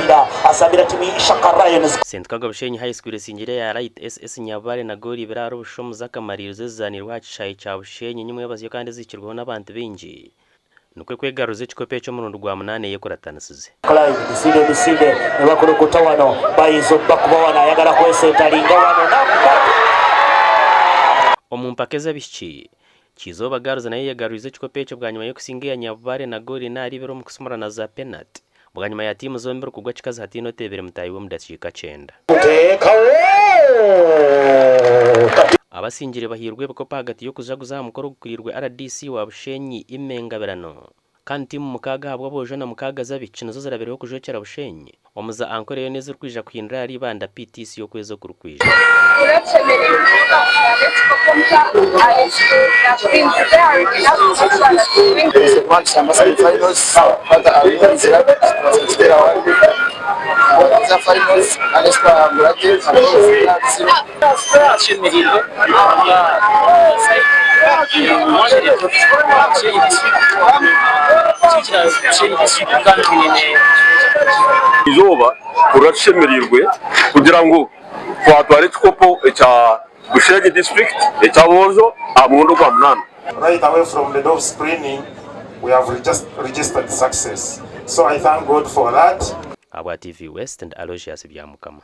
Kavira asabira timu Shaka Lions. St Kaga Bushenyi High School singire ya Light SS Nyabare na Gori biraro bushomu zakamariro zezanirwa cyayi cya Bushenyi nyumwe yabaziyo kandi zikirwaho n'abantu bingi nukwe kwegaruze kikope cyo murundo rwa 8 yekoratanasize Clive biside nebakuru kutawano bayizo bakubawana yagala kwesenta linga wano omumpakeza bishiki kizoba garuza naye yagaruze kikope cyo bwa nyuma yo kusinga Nyabare na Gori nari bero mu kusumura na za penalty bwa nyuma ya timu zombi kugwa kikaza hatino tebere mutayi wo mudashika 9 abasingire bahirwe bakopa hagati yo kujaguza mukoro gukurirwe RDC wa Bushenyi imengaberano kandi timu mukaga habwa bojo na mukaga zabikino zo zarabereho kujokera Bushenyi omuza ankoreye neza urkwija kwindra ari banda PTC yo kwezo kurukwija izoba urashemerirwe kugira ngo twatware twikopo cya Bushenyi district cya Bozo amundo kwa munana. Right away from the dove screening we have registered success, so I thank God for that. Abwa TV West and Aloysius Byamukama.